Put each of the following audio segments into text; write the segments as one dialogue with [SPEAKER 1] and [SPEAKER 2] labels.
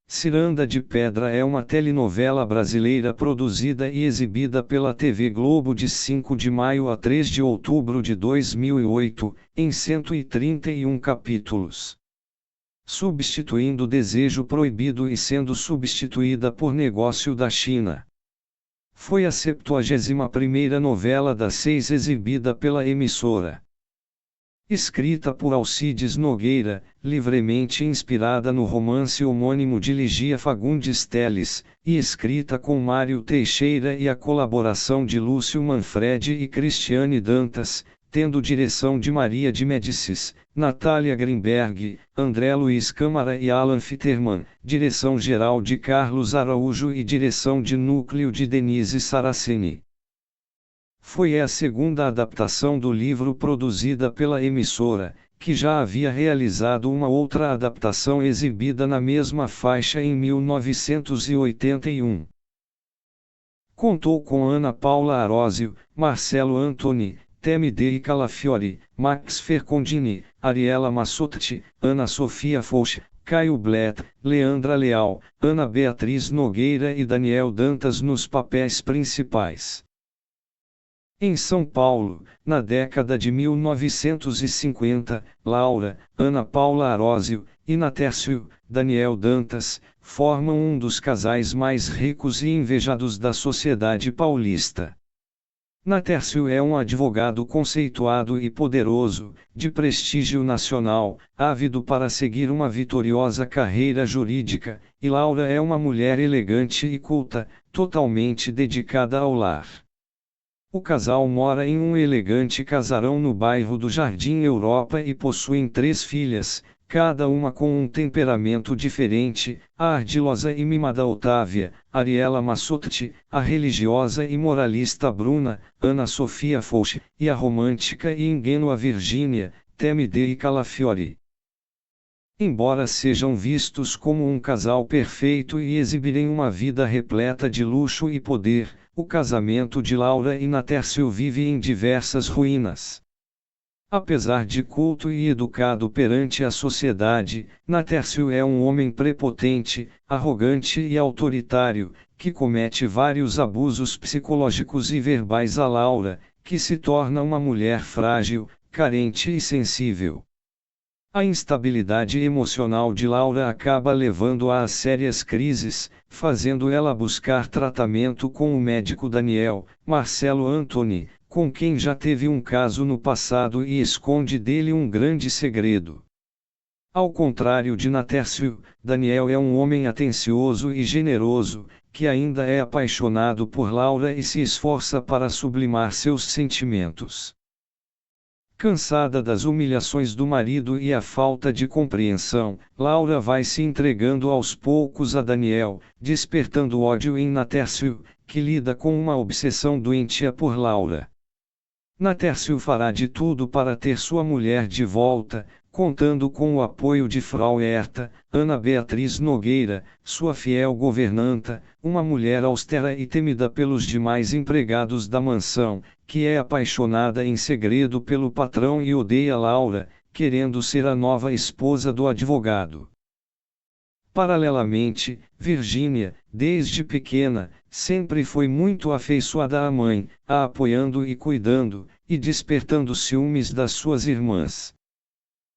[SPEAKER 1] Ciranda de Pedra é uma telenovela brasileira produzida e exibida pela TV Globo de 5 de maio a 3 de outubro de 2008, em 131 capítulos. Substituindo Desejo Proibido e sendo substituída por Negócio da China. Foi a 71ª novela das 6 exibida pela emissora. Escrita por Alcides Nogueira, livremente inspirada no romance homônimo de Ligia Fagundes Telles, e escrita com Mário Teixeira e a colaboração de Lúcio Manfredi e Cristiane Dantas, tendo direção de Maria de Médicis, Natália Grimberg, André Luiz Câmara e Alan Fiterman, direção geral de Carlos Araújo e direção de núcleo de Denise Saraceni. Foi a segunda adaptação do livro produzida pela emissora, que já havia realizado uma outra adaptação exibida na mesma faixa em 1981. Contou com Ana Paula Arósio, Marcelo Antoni, Temi Dei Calafiore, Max Fercondini, Ariela Massotti, Ana Sofia Fouch, Caio Blet, Leandra Leal, Ana Beatriz Nogueira e Daniel Dantas nos papéis principais. Em São Paulo, na década de 1950, Laura, Ana Paula Arósio, e Natércio, Daniel Dantas, formam um dos casais mais ricos e invejados da sociedade paulista. Natércio é um advogado conceituado e poderoso, de prestígio nacional, ávido para seguir uma vitoriosa carreira jurídica, e Laura é uma mulher elegante e culta, totalmente dedicada ao lar. O casal mora em um elegante casarão no bairro do Jardim Europa e possuem 3 filhas, cada uma com um temperamento diferente: a ardilosa e mimada Otávia, Ariela Massotti, a religiosa e moralista Bruna, Ana Sofia Fouch, e a romântica e ingênua Virgínia, Temi Dei Calafiore. Embora sejam vistos como um casal perfeito e exibirem uma vida repleta de luxo e poder, o casamento de Laura e Natércio vive em diversas ruínas. Apesar de culto e educado perante a sociedade, Natércio é um homem prepotente, arrogante e autoritário, que comete vários abusos psicológicos e verbais a Laura, que se torna uma mulher frágil, carente e sensível. A instabilidade emocional de Laura acaba levando-a a sérias crises, fazendo ela buscar tratamento com o médico Daniel, Marcelo Antoni, com quem já teve um caso no passado e esconde dele um grande segredo. Ao contrário de Natércio, Daniel é um homem atencioso e generoso, que ainda é apaixonado por Laura e se esforça para sublimar seus sentimentos. Cansada das humilhações do marido e a falta de compreensão, Laura vai se entregando aos poucos a Daniel, despertando ódio em Natércio, que lida com uma obsessão doentia por Laura. Natércio fará de tudo para ter sua mulher de volta, contando com o apoio de Frau Herta, Ana Beatriz Nogueira, sua fiel governanta, uma mulher austera e temida pelos demais empregados da mansão, que é apaixonada em segredo pelo patrão e odeia Laura, querendo ser a nova esposa do advogado. Paralelamente, Virgínia, desde pequena, sempre foi muito afeiçoada à mãe, a apoiando e cuidando, e despertando ciúmes das suas irmãs.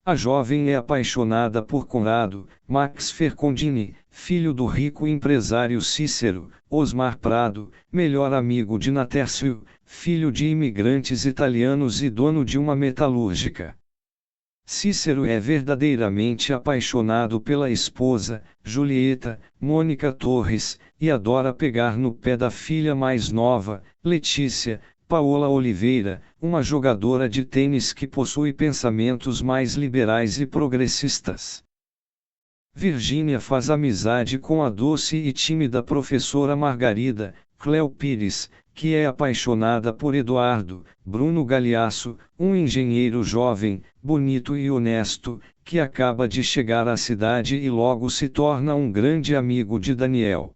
[SPEAKER 1] A jovem é apaixonada por Conrado, Max Fercondini, filho do rico empresário Cícero, Osmar Prado, melhor amigo de Natércio, filho de imigrantes italianos e dono de uma metalúrgica. Cícero é verdadeiramente apaixonado pela esposa, Julieta, Mônica Torres, e adora pegar no pé da filha mais nova, Letícia, Paola Oliveira, uma jogadora de tênis que possui pensamentos mais liberais e progressistas. Virgínia faz amizade com a doce e tímida professora Margarida, Cléo Pires, que é apaixonada por Eduardo, Bruno Galhaço, um engenheiro jovem, bonito e honesto, que acaba de chegar à cidade e logo se torna um grande amigo de Daniel.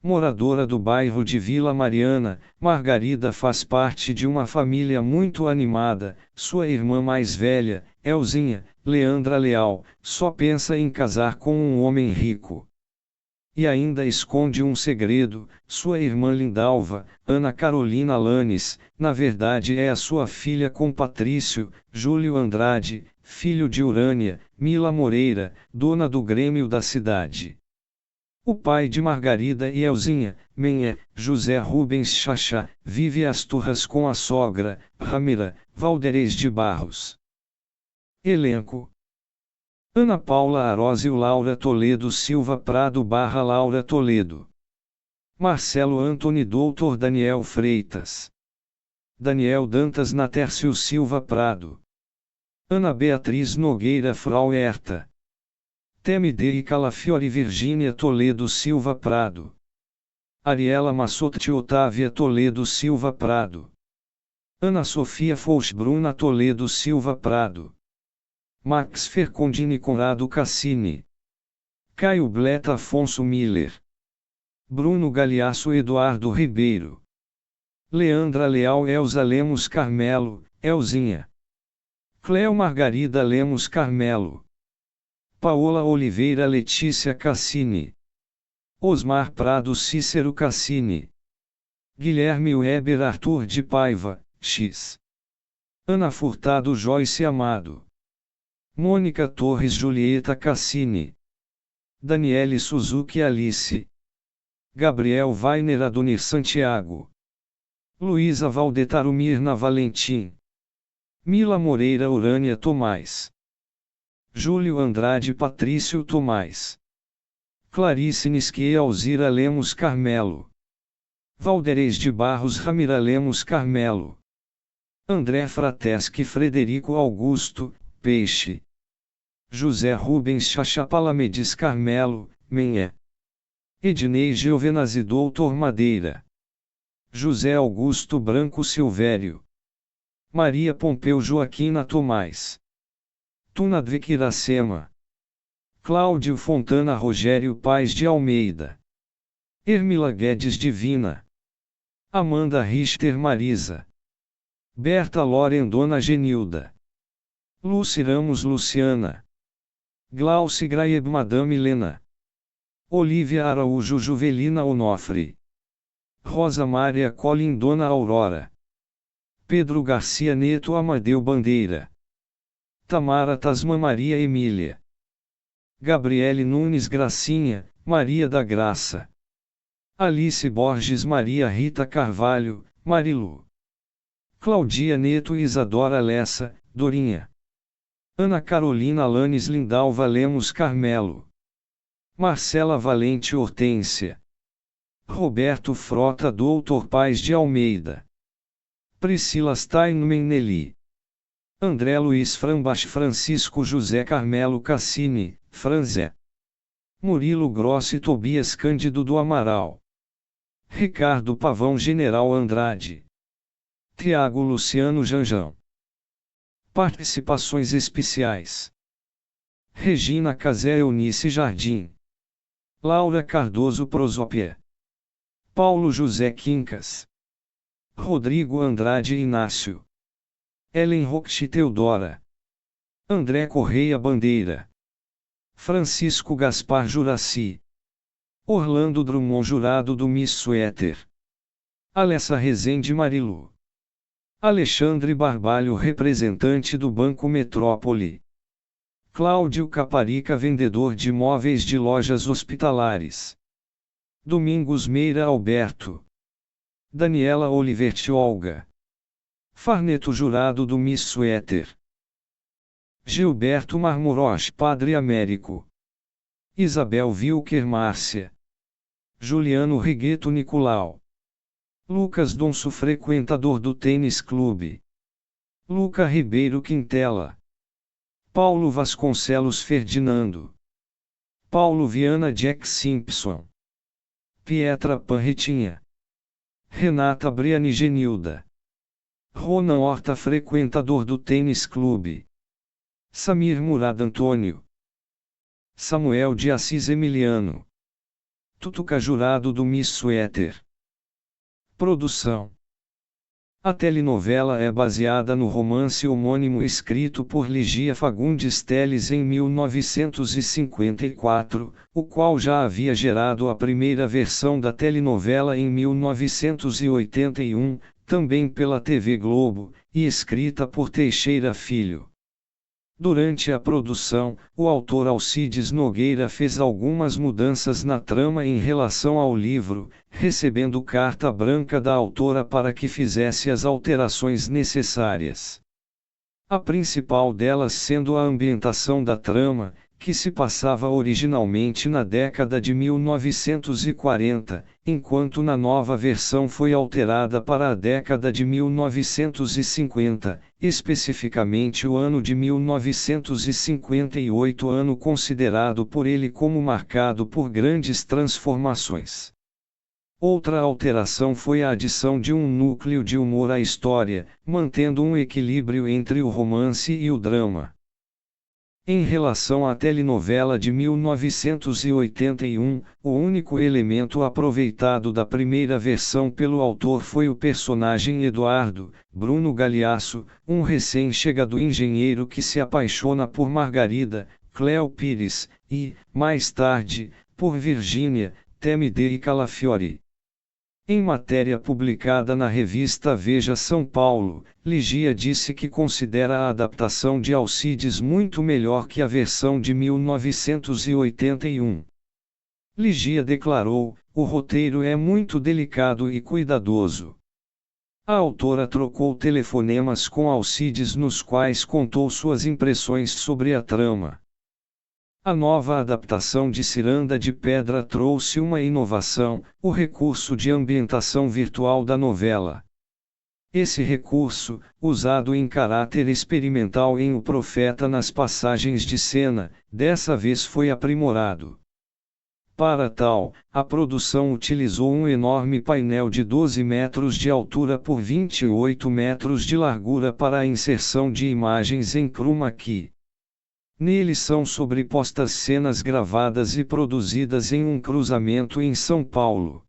[SPEAKER 1] Moradora do bairro de Vila Mariana, Margarida faz parte de uma família muito animada. Sua irmã mais velha, Elzinha, Leandra Leal, só pensa em casar com um homem rico. E ainda esconde um segredo: sua irmã Lindalva, Ana Carolina Lanes, na verdade é a sua filha com Patrício, Júlio Andrade, filho de Urânia, Mila Moreira, dona do Grêmio da cidade. O pai de Margarida e Elzinha, Menhé, José Rubens Chachá, vive às turras com a sogra, Ramira, Valderez de Barros. Elenco: Ana Paula Arósio, Laura Toledo Silva Prado / Laura Toledo. Marcelo Antony, Dr. Daniel Freitas. Daniel Dantas, Natércio Silva Prado. Ana Beatriz Nogueira, Frau Herta. Temide e Calafiore, Virgínia Toledo Silva Prado. Ariela Massotti, Otávia Toledo Silva Prado. Ana Sofia Fouch, Bruna Toledo Silva Prado. Max Fercondini, Conrado Cassini. Caio Bleta, Afonso Miller. Bruno Galeasso, Eduardo Ribeiro. Leandra Leal, Elza Lemos Carmelo, Elzinha. Cleo Margarida Lemos Carmelo. Paola Oliveira, Letícia Cassini. Osmar Prado, Cícero Cassini. Guilherme Weber, Arthur de Paiva, X. Ana Furtado, Joyce Amado. Mônica Torres, Julieta Cassini. Daniele Suzuki, Alice. Gabriel Weiner, Adonir Santiago. Luísa Valdetaro, Mirna Valentim. Mila Moreira, Urânia Tomás. Júlio Andrade, Patrício Tomás. Clarice Nisque, Alzira Lemos Carmelo. Valderez de Barros, Ramira Lemos Carmelo. André Frateschi, Frederico Augusto, Peixe. José Rubens Chachá, Palamedes Carmelo, Menhé. Ednei Giovenazzi, Doutor Madeira. José Augusto Branco Silvério. Maria Pompeu Joaquina Tomás. Tunadvik Iracema. Cláudio Fontana, Rogério Paes de Almeida. Hermila Guedes Divina. Amanda Richter Marisa. Berta Loren, Dona Genilda. Lucy Ramos Luciana. Glauci Graeb, Madame Helena. Olívia Araújo Juvelina Onofre. Rosa Maria Colin, Dona Aurora. Pedro Garcia Neto Amadeu Bandeira. Tamara Tasman Maria Emília. Gabriele Nunes Gracinha, Maria da Graça. Alice Borges Maria Rita Carvalho, Marilu. Claudia Neto Isadora Lessa, Dorinha. Ana Carolina Lanes Lindalva Lemos Carmelo. Marcela Valente Hortência. Roberto Frota Doutor Paes de Almeida. Priscila Steinman Nelly. André Luiz Frambach, Francisco José Carmelo Cassini, Franzé. Murilo Grossi Tobias Cândido do Amaral. Ricardo Pavão General Andrade. Tiago Luciano Janjão. Participações especiais: Regina Casé Eunice Jardim. Laura Cardoso Prosópia. Paulo José Quincas. Rodrigo Andrade Inácio. Ellen Roque Teodora. André Correia Bandeira. Francisco Gaspar Juraci. Orlando Drummond Jurado do Miss Suéter. Alessa Rezende Marilu. Alexandre Barbalho representante do Banco Metrópole. Cláudio Caparica vendedor de móveis de lojas hospitalares. Domingos Meira Alberto. Daniela Oliverte Olga. Farneto Jurado do Miss Suéter. Gilberto Marmoroch Padre Américo. Isabel Wilker Márcia. Juliano Rigueto Nicolau. Lucas Donso frequentador do tênis clube. Luca Ribeiro Quintela. Paulo Vasconcelos Ferdinando. Paulo Viana Jack Simpson. Pietra Panritinha. Renata Briani Genilda. Ronan Horta frequentador do tênis clube. Samir Murad Antônio. Samuel de Assis Emiliano. Tutuca Jurado do Miss Suéter. Produção A telenovela é baseada no romance homônimo escrito por Ligia Fagundes Telles em 1954, o qual já havia gerado a primeira versão da telenovela em 1981, também pela TV Globo, e escrita por Teixeira Filho. Durante a produção, o autor Alcides Nogueira fez algumas mudanças na trama em relação ao livro, recebendo carta branca da autora para que fizesse as alterações necessárias. A principal delas sendo a ambientação da trama, que se passava originalmente na década de 1940, enquanto na nova versão foi alterada para a década de 1950, especificamente o ano de 1958, ano considerado por ele como marcado por grandes transformações. Outra alteração foi a adição de um núcleo de humor à história, mantendo um equilíbrio entre o romance e o drama. Em relação à telenovela de 1981, o único elemento aproveitado da primeira versão pelo autor foi o personagem Eduardo, Bruno Galhaço, um recém-chegado engenheiro que se apaixona por Margarida, Cléo Pires, e, mais tarde, por Virgínia, Temide e Calafiori. Em matéria publicada na revista Veja São Paulo, Ligia disse que considera a adaptação de Alcides muito melhor que a versão de 1981. Ligia declarou: "O roteiro é muito delicado e cuidadoso." A autora trocou telefonemas com Alcides nos quais contou suas impressões sobre a trama. A nova adaptação de Ciranda de Pedra trouxe uma inovação, o recurso de ambientação virtual da novela. Esse recurso, usado em caráter experimental em O Profeta nas passagens de cena, dessa vez foi aprimorado. Para tal, a produção utilizou um enorme painel de 12 metros de altura por 28 metros de largura para a inserção de imagens em chroma key. Nele são sobrepostas cenas gravadas e produzidas em um cruzamento em São Paulo.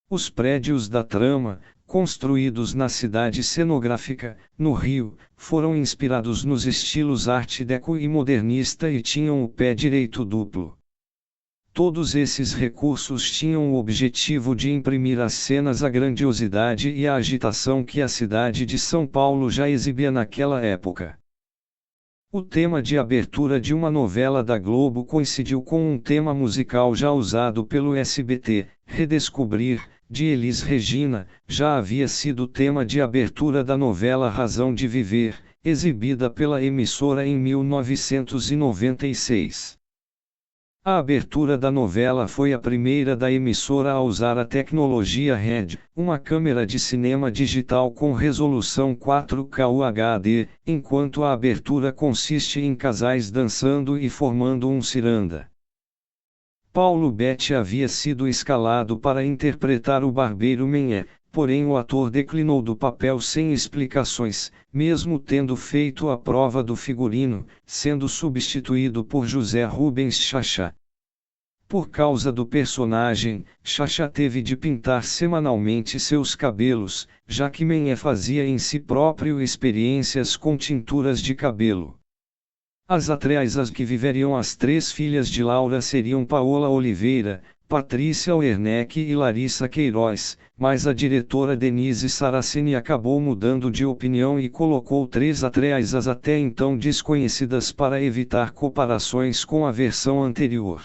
[SPEAKER 1] Os prédios da trama, construídos na cidade cenográfica, no Rio, foram inspirados nos estilos Art Deco e modernista e tinham o pé direito duplo. Todos esses recursos tinham o objetivo de imprimir às cenas a grandiosidade e a agitação que a cidade de São Paulo já exibia naquela época. O tema de abertura de uma novela da Globo coincidiu com um tema musical já usado pelo SBT, Redescobrir, de Elis Regina, já havia sido tema de abertura da novela Razão de Viver, exibida pela emissora em 1996. A abertura da novela foi a primeira da emissora a usar a tecnologia RED, uma câmera de cinema digital com resolução 4K UHD, enquanto a abertura consiste em casais dançando e formando um ciranda. Paulo Betti havia sido escalado para interpretar o barbeiro Mené, porém o ator declinou do papel sem explicações, mesmo tendo feito a prova do figurino, sendo substituído por José Rubens Chacha. Por causa do personagem, Chacha teve de pintar semanalmente seus cabelos, já que Mené fazia em si próprio experiências com tinturas de cabelo. As atrizes que viveriam as três filhas de Laura seriam Paola Oliveira, Patrícia Werneck e Larissa Queiroz, mas a diretora Denise Saraceni acabou mudando de opinião e colocou três atrizes até então desconhecidas para evitar comparações com a versão anterior.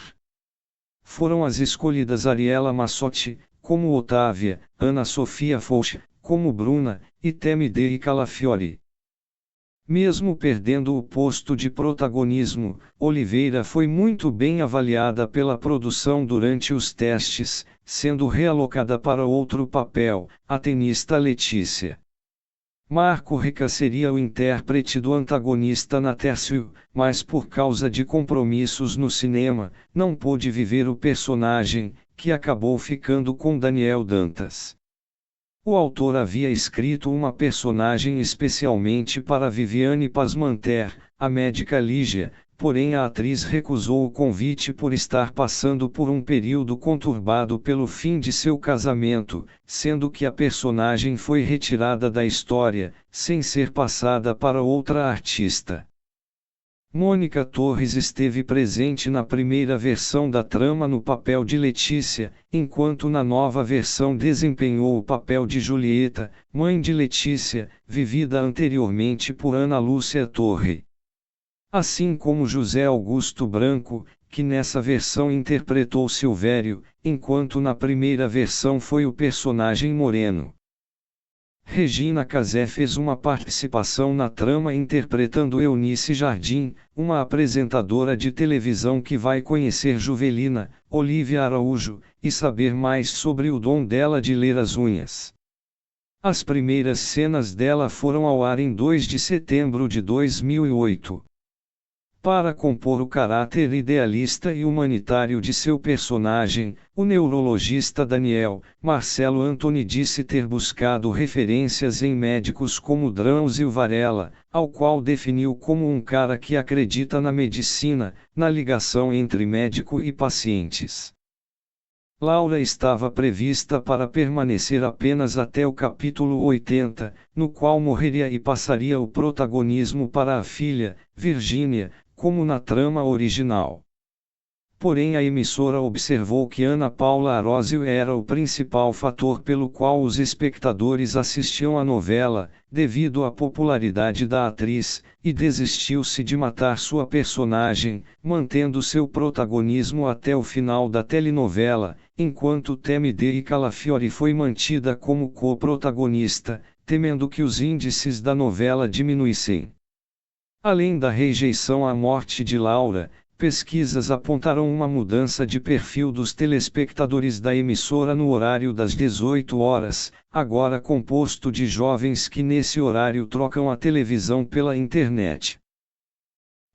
[SPEAKER 1] Foram as escolhidas Ariela Massotti, como Otávia, Ana Sofia Fouch, como Bruna, e Temide e Calafiori. Mesmo perdendo o posto de protagonismo, Oliveira foi muito bem avaliada pela produção durante os testes, sendo realocada para outro papel, a tenista Letícia. Marco Rica seria o intérprete do antagonista Natércio, mas por causa de compromissos no cinema, não pôde viver o personagem, que acabou ficando com Daniel Dantas. O autor havia escrito uma personagem especialmente para Viviane Pasmanter, a médica Lígia, porém a atriz recusou o convite por estar passando por um período conturbado pelo fim de seu casamento, sendo que a personagem foi retirada da história, sem ser passada para outra artista. Mônica Torres esteve presente na primeira versão da trama no papel de Letícia, enquanto na nova versão desempenhou o papel de Julieta, mãe de Letícia, vivida anteriormente por Ana Lúcia Torre. Assim como José Augusto Branco, que nessa versão interpretou Silvério, enquanto na primeira versão foi o personagem Moreno. Regina Casé fez uma participação na trama interpretando Eunice Jardim, uma apresentadora de televisão que vai conhecer Juvelina, Olívia Araújo, e saber mais sobre o dom dela de ler as unhas. As primeiras cenas dela foram ao ar em 2 de setembro de 2008. Para compor o caráter idealista e humanitário de seu personagem, o neurologista Daniel Marcelo Antony disse ter buscado referências em médicos como Drauzio Varela, ao qual definiu como um cara que acredita na medicina, na ligação entre médico e pacientes. Laura estava prevista para permanecer apenas até o capítulo 80, no qual morreria e passaria o protagonismo para a filha, Virgínia, como na trama original. Porém a emissora observou que Ana Paula Arósio era o principal fator pelo qual os espectadores assistiam à novela, devido à popularidade da atriz, e desistiu-se de matar sua personagem, mantendo seu protagonismo até o final da telenovela, enquanto Temide e Calafiore foi mantida como co-protagonista, temendo que os índices da novela diminuíssem. Além da rejeição à morte de Laura, pesquisas apontaram uma mudança de perfil dos telespectadores da emissora no horário das 18 horas, agora composto de jovens que nesse horário trocam a televisão pela internet.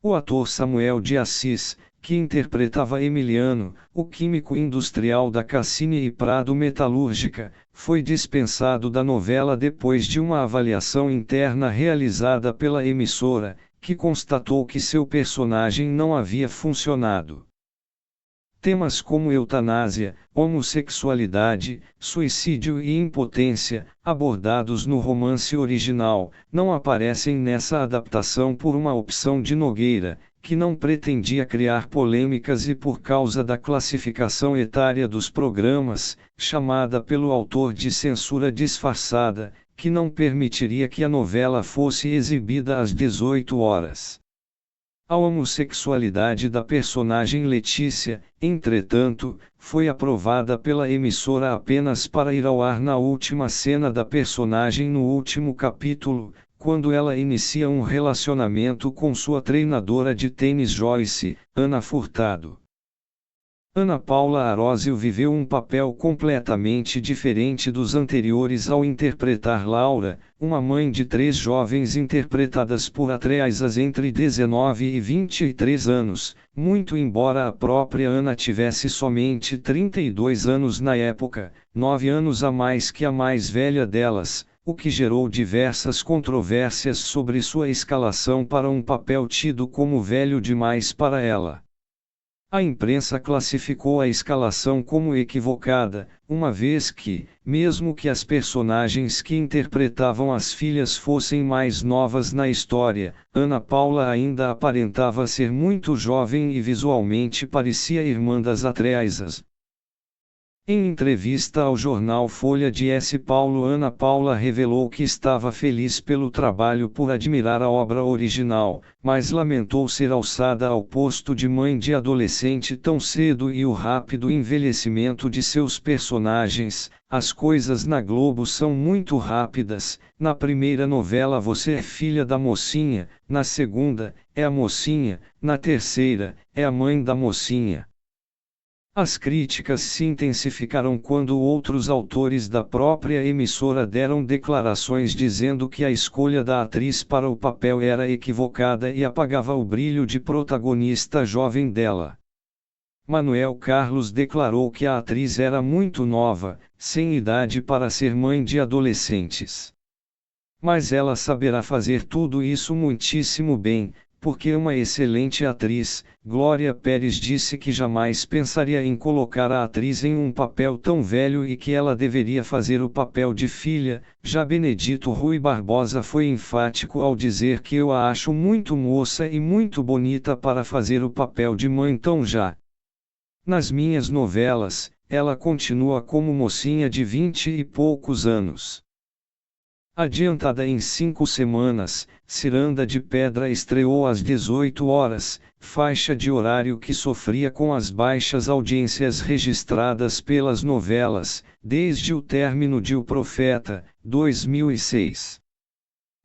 [SPEAKER 1] O ator Samuel de Assis, que interpretava Emiliano, o químico industrial da Cassini e Prado Metalúrgica, foi dispensado da novela depois de uma avaliação interna realizada pela emissora, que constatou que seu personagem não havia funcionado. Temas como eutanásia, homossexualidade, suicídio e impotência, abordados no romance original, não aparecem nessa adaptação por uma opção de Nogueira, que não pretendia criar polêmicas e por causa da classificação etária dos programas, chamada pelo autor de censura disfarçada, que não permitiria que a novela fosse exibida às 18 horas. A homossexualidade da personagem Letícia, entretanto, foi aprovada pela emissora apenas para ir ao ar na última cena da personagem no último capítulo, quando ela inicia um relacionamento com sua treinadora de tênis Joyce, Ana Furtado. Ana Paula Arósio viveu um papel completamente diferente dos anteriores ao interpretar Laura, uma mãe de 3 jovens interpretadas por atrizes entre 19 e 23 anos, muito embora a própria Ana tivesse somente 32 anos na época, 9 anos a mais que a mais velha delas, o que gerou diversas controvérsias sobre sua escalação para um papel tido como velho demais para ela. A imprensa classificou a escalação como equivocada, uma vez que, mesmo que as personagens que interpretavam as filhas fossem mais novas na história, Ana Paula ainda aparentava ser muito jovem e visualmente parecia irmã das atrizes. Em entrevista ao jornal Folha de S. Paulo, Ana Paula revelou que estava feliz pelo trabalho por admirar a obra original, mas lamentou ser alçada ao posto de mãe de adolescente tão cedo e o rápido envelhecimento de seus personagens. As coisas na Globo são muito rápidas. Na primeira novela você é filha da mocinha, na segunda, é a mocinha, na terceira, é a mãe da mocinha. As críticas se intensificaram quando outros autores da própria emissora deram declarações dizendo que a escolha da atriz para o papel era equivocada e apagava o brilho de protagonista jovem dela. Manuel Carlos declarou que a atriz era muito nova, sem idade para ser mãe de adolescentes. Mas ela saberá fazer tudo isso muitíssimo bem, porque é uma excelente atriz. Glória Pérez disse que jamais pensaria em colocar a atriz em um papel tão velho e que ela deveria fazer o papel de filha. Já Benedito Rui Barbosa foi enfático ao dizer que eu a acho muito moça e muito bonita para fazer o papel de mãe tão já. Nas minhas novelas, ela continua como mocinha de 20 e poucos anos. Adiantada em 5 semanas, Ciranda de Pedra estreou às 18 horas, faixa de horário que sofria com as baixas audiências registradas pelas novelas, desde o término de O Profeta, 2006.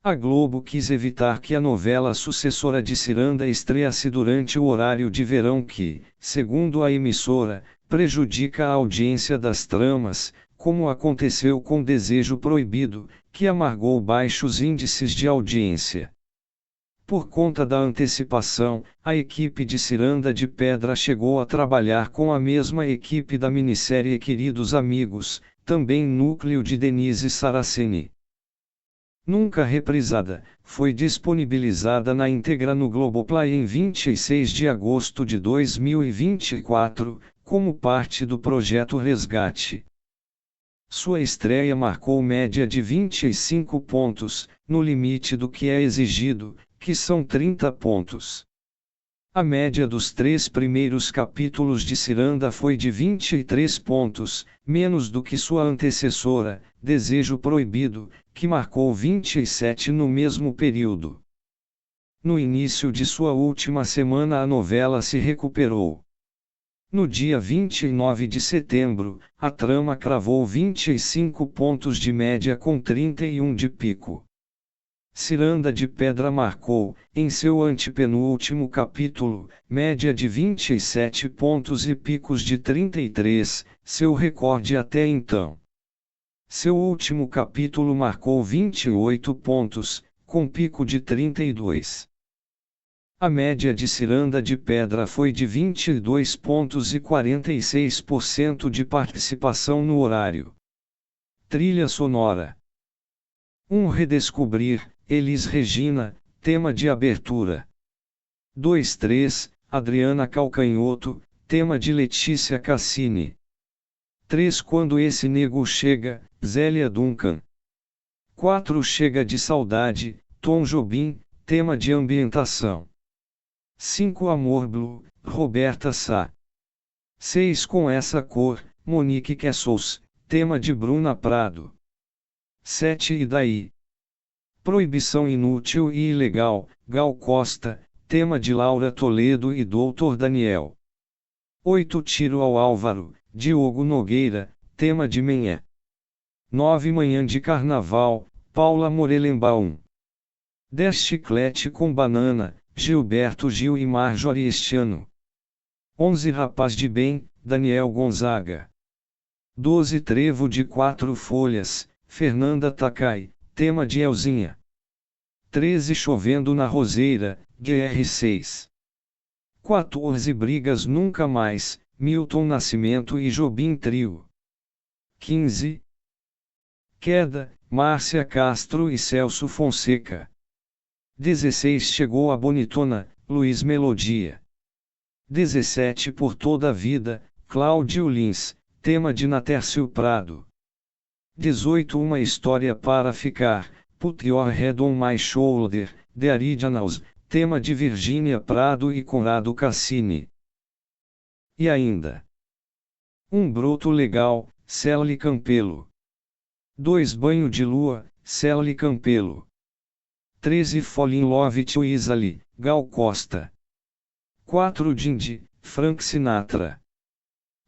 [SPEAKER 1] A Globo quis evitar que a novela sucessora de Ciranda estreasse durante o horário de verão que, segundo a emissora, prejudica a audiência das tramas, como aconteceu com Desejo Proibido, que amargou baixos índices de audiência. Por conta da antecipação, a equipe de Ciranda de Pedra chegou a trabalhar com a mesma equipe da minissérie Queridos Amigos, também núcleo de Denise Saraceni. Nunca reprisada, foi disponibilizada na íntegra no Globoplay em 26 de agosto de 2024, como parte do projeto Resgate. Sua estreia marcou média de 25 pontos, no limite do que é exigido, que são 30 pontos. A média dos 3 primeiros capítulos de Ciranda foi de 23 pontos, menos do que sua antecessora, Desejo Proibido, que marcou 27 no mesmo período. No início de sua última semana a novela se recuperou. No dia 29 de setembro, a trama cravou 25 pontos de média com 31 de pico. Ciranda de Pedra marcou, em seu antepenúltimo capítulo, média de 27 pontos e picos de 33, seu recorde até então. Seu último capítulo marcou 28 pontos, com pico de 32. A média de Ciranda de Pedra foi de 22 pontos e 46% de participação no horário. Trilha sonora. Redescobrir, Elis Regina, tema de abertura. 2-3, Adriana Calcanhoto, tema de Letícia Cassini. 3 Quando esse nego chega, Zélia Duncan. 4 Chega de Saudade, Tom Jobim, tema de ambientação. 5 Amor Blue, Roberta Sá. 6 Com essa cor, Monique Kessels, tema de Bruna Prado. 7 E daí? Proibição inútil e ilegal, Gal Costa, tema de Laura Toledo e Dr. Daniel. 8 Tiro ao Álvaro, Diogo Nogueira, tema de Menhé. 9 Manhã de Carnaval, Paula Morelenbaum. 10 Chiclete com Banana, Gilberto Gil e Marjorie este ano. 11 Rapaz de Bem, Daniel Gonzaga. 12 Trevo de 4 Folhas, Fernanda Takai, tema de Elzinha. 13 Chovendo na Roseira, GR6. 14 Brigas Nunca Mais, Milton Nascimento e Jobim Trio. 15 Queda, Márcia Castro e Celso Fonseca. 16 Chegou a Bonitona, Luiz Melodia. 17 Por Toda a Vida, Cláudio Lins, tema de Natércio Prado. 18 Uma História para Ficar, Put Your Head on My Shoulder, The Originals, tema de Virgínia Prado e Conrado Cassini. E ainda. Um Broto Legal, Célie Campelo. 2 Banho de Lua, Célie Campelo. 13 Fall in Love to Easily, Gal Costa. 4 Dindy, Frank Sinatra.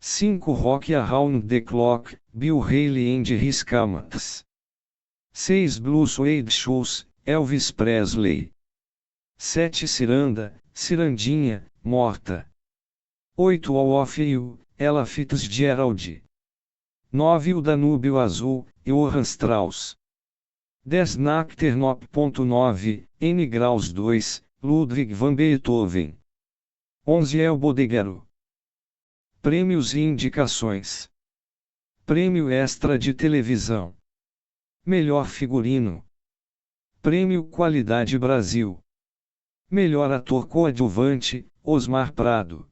[SPEAKER 1] 5 Rock Around the Clock, Bill Haley and His Comets. 6 Blue Suede Shoes, Elvis Presley. 7 Ciranda, Cirandinha, Morta. 8 All of You, Ella Fitzgerald. 9 O Danúbio Azul, Johann Strauss. 10 Nachternop.9, N Graus 2, Ludwig van Beethoven. 11 El Bodeguero. Prêmios e indicações. Prêmio Extra de Televisão. Melhor Figurino. Prêmio Qualidade Brasil. Melhor ator coadjuvante, Osmar Prado.